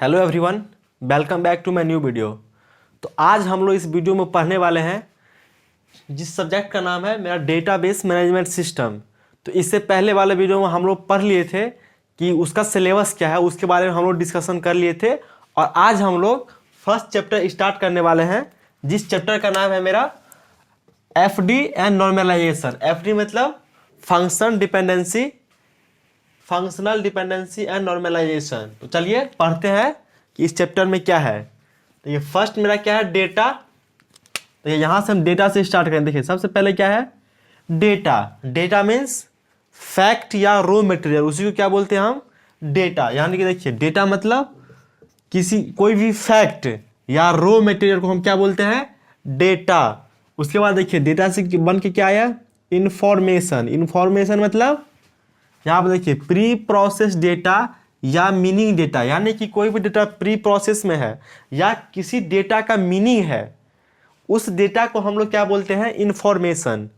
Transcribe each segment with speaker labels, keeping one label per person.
Speaker 1: Hello everyone, welcome back to my new video. तो आज हम लोग इस वीडियो में पढ़ने वाले हैं जिस सब्जेक्ट का नाम है मेरा डेटाबेस मैनेजमेंट सिस्टम। तो इससे पहले वाले वीडियो में हम लोग पढ़ लिए थे कि उसका सिलेबस क्या है, उसके बारे में हम लोग डिस्कशन कर लिए थे। और आज हम लोग फर्स्ट चैप्टर स्टार्ट करने वाले हैं जिस चैप्टर का नाम है मेरा FD एंड नॉर्मलाइजेशन। FD मतलब फंक्शनल डिपेंडेंसी एंड नॉर्मलाइजेशन। तो चलिए पढ़ते हैं कि इस चैप्टर में क्या है। तो ये फर्स्ट मेरा क्या है, डेटा। तो यहाँ से हम डेटा से स्टार्ट करें। देखिए सबसे पहले क्या है, डेटा। डेटा मीन्स फैक्ट या रॉ मटेरियल, उसी को क्या बोलते हैं हम, डेटा। यानी कि देखिए डेटा मतलब कोई भी फैक्ट या रॉ मटेरियल को हम क्या बोलते हैं, डेटा। उसके बाद देखिए डेटा से बन के क्या आया, इंफॉर्मेशन। इंफॉर्मेशन मतलब यहाँ पर देखिए प्री प्रोसेस डेटा या मीनिंग डेटा, यानी कि कोई भी डेटा प्री प्रोसेस में है या किसी डेटा का मीनिंग है, उस डेटा को हम लोग क्या बोलते हैं, इंफॉर्मेशन।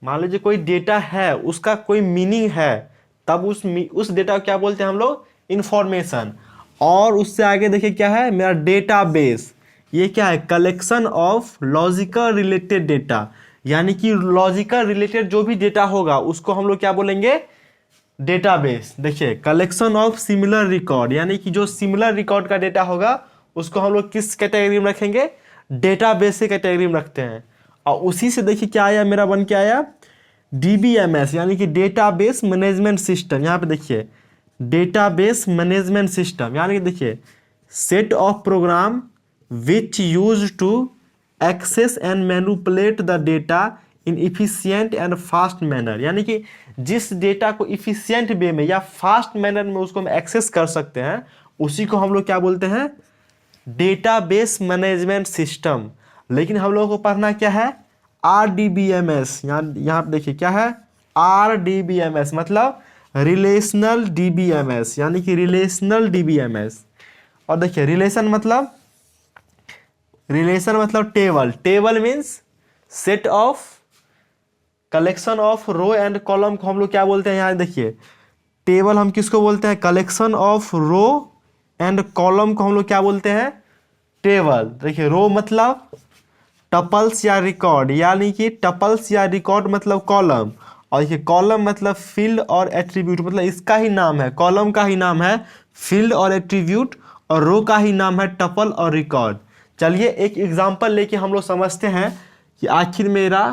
Speaker 1: मान लीजिए कोई डेटा है, उसका कोई मीनिंग है, तब उस डेटा को क्या बोलते हैं हम लोग, इंफॉर्मेशन। और उससे आगे देखिए क्या है मेरा डेटाबेस। ये क्या है, collection of logical related data, यानी कि लॉजिकल रिलेटेड जो भी डेटा होगा उसको हम लोग क्या बोलेंगे, डेटाबेस। देखिए कलेक्शन ऑफ सिमिलर रिकॉर्ड, यानी कि जो सिमिलर रिकॉर्ड का डेटा होगा उसको हम लोग किस कैटेगरी में रखेंगे, डेटाबेस से कैटेगरी में रखते हैं। और उसी से देखिए क्या आया मेरा, बन के आया DBMS, यानी कि डेटाबेस मैनेजमेंट सिस्टम। यहाँ पे देखिए डेटाबेस मैनेजमेंट सिस्टम, यानी कि देखिए set of program which use to access and manipulate the data in efficient and fast manner, यानी कि जिस डेटा को इफिशियंट वे में या फास्ट मैनर में उसको हम एक्सेस कर सकते हैं, उसी को हम लोग क्या बोलते हैं, डेटाबेस मैनेजमेंट सिस्टम। लेकिन हम लोगों को पढ़ना क्या है, RDBMS। यहाँ पे देखिए क्या है, RDBMS मतलब रिलेशनल DBMS, यानी कि रिलेशनल DBMS। और देखिए रिलेशन मतलब table means set of collection of row and column को हम लोग क्या बोलते हैं, यहाँ देखिए टेबल हम किसको बोलते हैं, collection of row and column को हम लोग क्या बोलते हैं, टेबल। देखिए रो मतलब टपल्स या रिकॉर्ड, यानी कि टपल्स या रिकॉर्ड मतलब कॉलम। और देखिए कॉलम मतलब फील्ड और एट्रीब्यूट, मतलब इसका ही नाम है, कॉलम का ही नाम है फील्ड और एट्रीब्यूट, और रो का ही नाम है टपल और रिकॉर्ड। चलिए एक एग्जांपल लेके हम लोग समझते हैं कि आखिर मेरा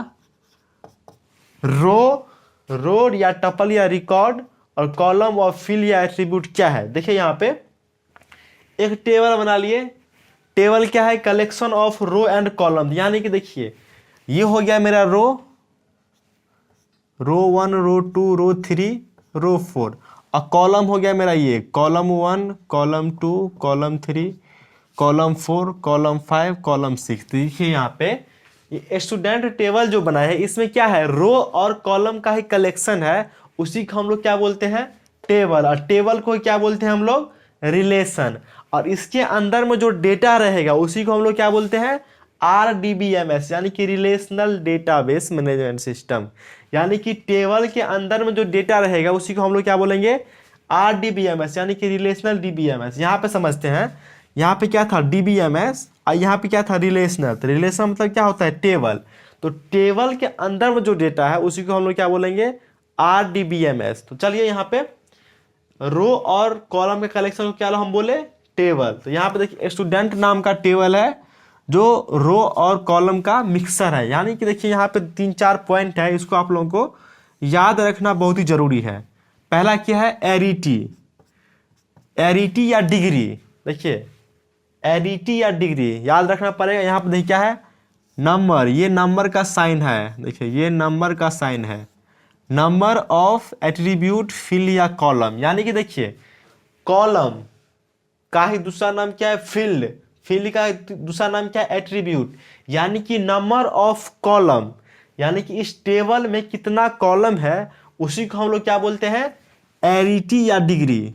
Speaker 1: रो या टपल या रिकॉर्ड और कॉलम और फील्ड या एट्रीब्यूट क्या है। देखिए यहाँ पे एक टेबल बना लिए। टेबल क्या है, collection of row and column, यानी कि देखिए ये हो गया मेरा रो 1, रो 2, रो 3, रो 4। और कॉलम हो गया मेरा ये column 1, column 2, column 3, column 4, column 5, column 6। देखिए यहाँ पे ये स्टूडेंट टेबल जो बना है, इसमें क्या है, रो और कॉलम का ही कलेक्शन है, उसी को हम लोग क्या बोलते हैं, टेबल। और टेबल को क्या बोलते हैं हम लोग, रिलेशन। और इसके अंदर में जो डेटा रहेगा उसी को हम लोग क्या बोलते हैं, RDBMS, यानी कि रिलेशनल डेटाबेस मैनेजमेंट सिस्टम। यानी कि टेबल के अंदर में जो डेटा रहेगा उसी को हम लोग क्या बोलेंगे, RDBMS, यानी कि रिलेशनल DBMS। यहाँ पे समझते हैं, यहाँ पे क्या था, DBMS, और यहाँ पे क्या था, रिलेशनल। तो रिलेशन मतलब क्या होता है, टेबल। तो टेबल के अंदर में जो डेटा है उसी को हम लोग क्या बोलेंगे, RDBMS। तो चलिए यहाँ पे रो और कॉलम के कलेक्शन को क्या हम बोले, टेबल। तो यहाँ पे देखिए स्टूडेंट नाम का टेबल है जो रो और कॉलम का मिक्सर है। यानी कि देखिए यहाँ पे 3-4 पॉइंट है, इसको आप लोगों को याद रखना बहुत ही जरूरी है। पहला क्या है, एरिटी या डिग्री। देखिए एरिटी या डिग्री याद रखना पड़ेगा। यहाँ पे देखिए क्या है, नंबर, ये नंबर का साइन है। देखिए ये नंबर का साइन है, नंबर ऑफ एट्रीब्यूट फील्ड या कॉलम। यानी कि देखिए कॉलम का ही दूसरा नाम क्या है, फील्ड का दूसरा नाम क्या है, एट्रीब्यूट। यानी कि नंबर ऑफ कॉलम, यानी कि इस टेबल में कितना कॉलम है उसी को हम लोग क्या बोलते हैं, एरिटी या डिग्री।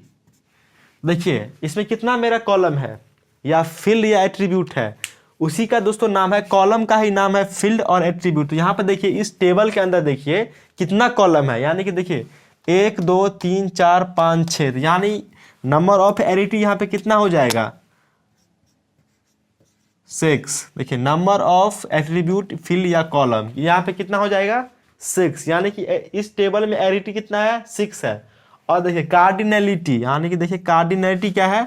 Speaker 1: देखिए इसमें कितना मेरा कॉलम है या फील्ड या एट्रीब्यूट है, उसी का दोस्तों नाम है, कॉलम का ही नाम है फील्ड और एट्रीब्यूट। तो यहाँ पर देखिए इस टेबल के अंदर देखिए कितना कॉलम है, यानी कि देखिए 1 2 3 4 5 6, यानी नंबर ऑफ एरिटी यहाँ पे कितना हो जाएगा 6। देखिए नंबर ऑफ एट्रीब्यूट फील्ड या कॉलम यहाँ पे कितना हो जाएगा 6, यानी कि इस टेबल में एरिटी कितना है 6 है। और देखिए कार्डिनलिटी, यानी कि देखिए कार्डिनलिटी क्या है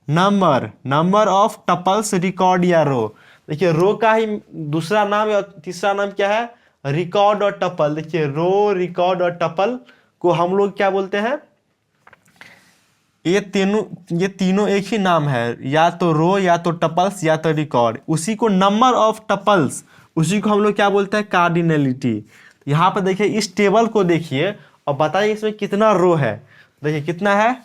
Speaker 1: नंबर ऑफ टपल्स रिकॉर्ड या रो। देखिए रो का ही दूसरा नाम और तीसरा नाम क्या है रिकॉर्ड और टपल। देखिए रो रिकॉर्ड और टपल को हम लोग क्या बोलते हैं, ये तीनों एक ही नाम है, या तो रो या तो टपल्स या तो रिकॉर्ड। उसी को नंबर ऑफ टपल्स उसी को हम लोग क्या बोलते हैं कार्डिनलिटी। यहाँ पर देखिए इस टेबल को देखिए और बताइए इसमें कितना रो है। देखिए कितना है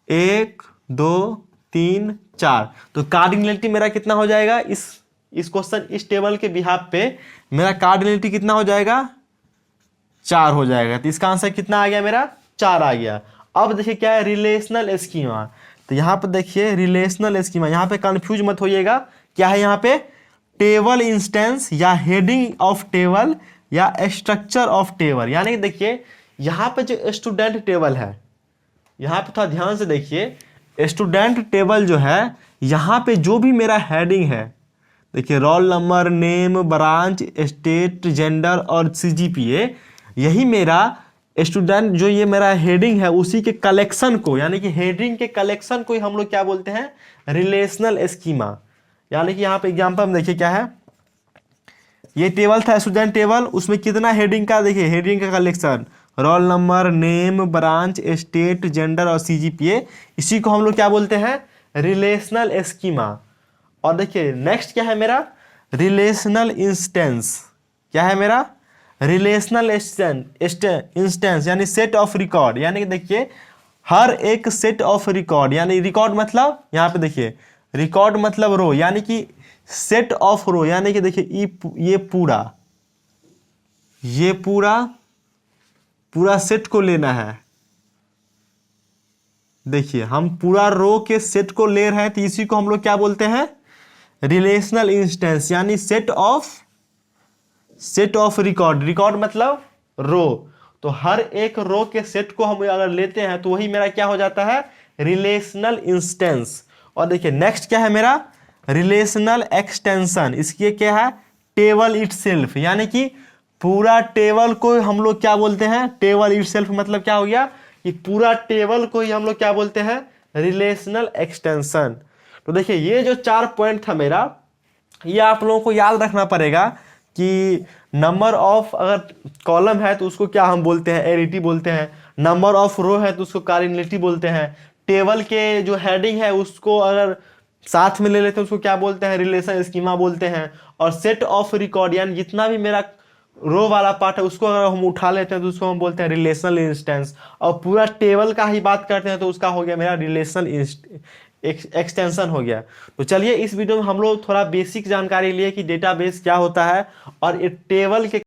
Speaker 1: 1 2 3 4। तो कार्डिनलिटी मेरा कितना हो जाएगा इस क्वेश्चन इस टेबल के बिहाफ पे मेरा कार्डिनलिटी कितना हो जाएगा 4 हो जाएगा। तो इसका आंसर कितना आ गया मेरा 4 आ गया। अब देखिए क्या है रिलेशनल स्कीमा। तो यहाँ पर देखिए रिलेशनल स्कीमा, यहाँ पे कंफ्यूज मत होइएगा, क्या है यहाँ पे टेबल इंस्टेंस या हेडिंग ऑफ टेबल या स्ट्रक्चर ऑफ टेबल। यानी कि देखिए यहाँ पे जो स्टूडेंट टेबल है, यहाँ पे थोड़ा ध्यान से देखिए स्टूडेंट टेबल जो है यहाँ पे जो भी मेरा हेडिंग है, देखिए roll number name branch state gender और सीजीपीए, यही मेरा स्टूडेंट जो ये मेरा हेडिंग है उसी के कलेक्शन को, यानी कि हेडिंग के कलेक्शन को ही हम लोग क्या बोलते हैं रिलेशनल स्कीमा। यानी कि यहाँ पे एग्जांपल में देखिए क्या है, ये टेबल था स्टूडेंट टेबल, उसमें कितना हेडिंग का देखिए हेडिंग का collection roll number name branch state gender और सीजीपीए, इसी को हम लोग क्या बोलते हैं रिलेशनल स्कीमा। और देखिए नेक्स्ट क्या है मेरा रिलेशनल इंस्टेंस। क्या है मेरा रिलेशनल इंस्टेंस यानी सेट ऑफ रिकॉर्ड। यानी कि देखिए हर एक सेट ऑफ रिकॉर्ड, यानी रिकॉर्ड मतलब यहाँ पे देखिए रिकॉर्ड मतलब रो, यानी कि सेट ऑफ रो, यानी कि देखिए ये पूरा सेट को लेना है। देखिए हम पूरा रो के सेट को ले रहे हैं तो इसी को हम लोग क्या बोलते हैं रिलेशनल इंस्टेंस, यानी सेट ऑफ रिकॉर्ड। रिकॉर्ड मतलब रो, तो हर एक रो के सेट को हम अगर लेते हैं तो वही मेरा क्या हो जाता है रिलेशनल इंस्टेंस। और देखिए नेक्स्ट क्या है मेरा रिलेशनल एक्सटेंशन। इसकी क्या है टेबल इटसेल्फ, यानी कि पूरा टेबल को हम लोग क्या बोलते हैं टेबल इटसेल्फ, मतलब क्या हो गया कि पूरा टेबल को ही हम लोग क्या बोलते हैं रिलेशनल एक्सटेंशन। तो देखिए ये जो 4 पॉइंट था मेरा, ये आप लोगों को याद रखना पड़ेगा कि नंबर ऑफ अगर कॉलम है तो उसको क्या हम बोलते हैं एरिटी बोलते हैं, नंबर ऑफ रो है तो उसको कार्डिनलिटी बोलते हैं, टेबल के जो हेडिंग है उसको अगर साथ में ले लेते हैं उसको क्या बोलते हैं रिलेशन स्कीमा बोलते हैं, और सेट ऑफ रिकॉर्ड यानी जितना भी मेरा रो वाला पार्ट है उसको अगर हम उठा लेते हैं तो उसको हम बोलते हैं रिलेशनल इंस्टेंस, और पूरा टेबल का ही बात करते हैं तो उसका हो गया मेरा रिलेशनल एक्सटेंशन हो गया। तो चलिए इस वीडियो में हम लोग थोड़ा बेसिक जानकारी लिए कि डेटाबेस क्या होता है और ये टेबल के